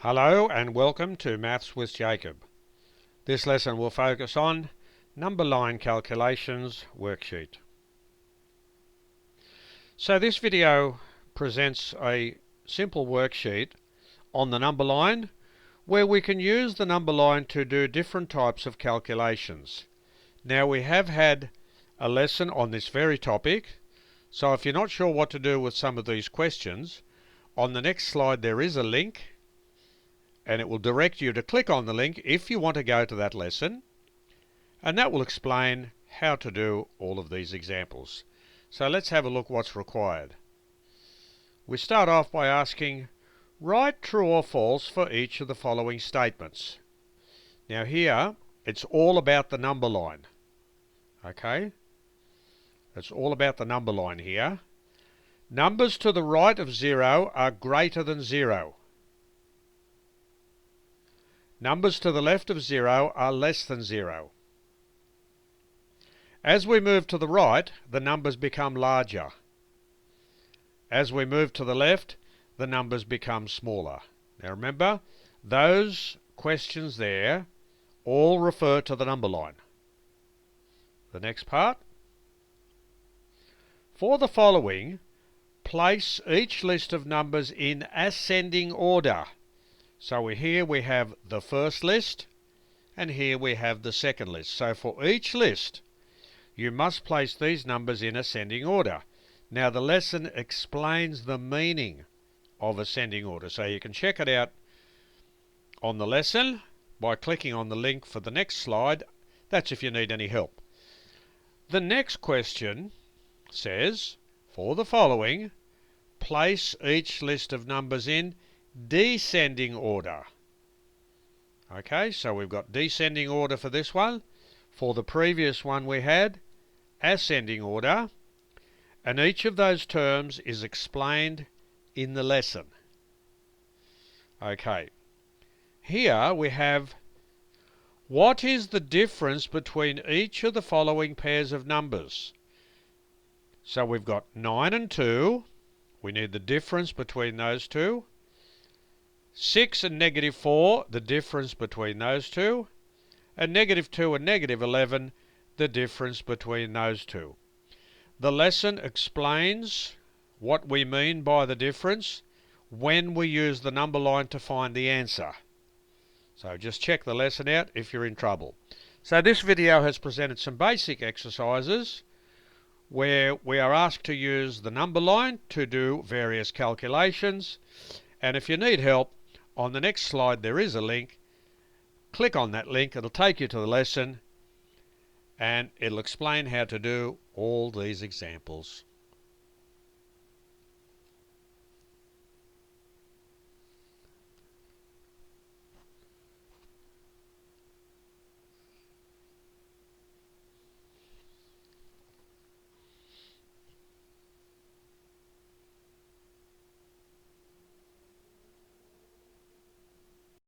Hello and welcome to Maths with Jacob. This lesson will focus on number line calculations worksheet. So this video presents a simple worksheet on the number line where we can use the number line to do different types of calculations. Now we have had a lesson on this very topic, so if you're not sure what to do with some of these questions, on the next slide there is a link and it will direct you to click on the link if you want to go to that lesson, and that will explain how to do all of these examples. So let's have a look what's required. We start off by asking, write true or false for each of the following statements. Now here, it's all about the number line. Okay? It's all about the number line here. Numbers to the right of 0 are greater than 0. Numbers to the left of 0 are less than 0. As we move to the right, the numbers become larger. As we move to the left, the numbers become smaller. Now remember, those questions there all refer to the number line. The next part. For the following, place each list of numbers in ascending order. So here we have the first list, and here we have the second list. So for each list, you must place these numbers in ascending order. Now the lesson explains the meaning of ascending order, so you can check it out on the lesson by clicking on the link for the next slide. That's if you need any help. The next question says, for the following, place each list of numbers in descending order. Okay, so we've got descending order for this one. For the previous one we had ascending order, and each of those terms is explained in the lesson. Okay, here we have, what is the difference between each of the following pairs of numbers? So we've got 9 and 2. We need the difference between those two. 6 and negative 4, the difference between those two. And negative 2 and negative 11, the difference between those two. The lesson explains what we mean by the difference when we use the number line to find the answer. So just check the lesson out if you're in trouble. So this video has presented some basic exercises where we are asked to use the number line to do various calculations. And if you need help, on the next slide there is a link. Click on that link, it'll take you to the lesson and it'll explain how to do all these examples.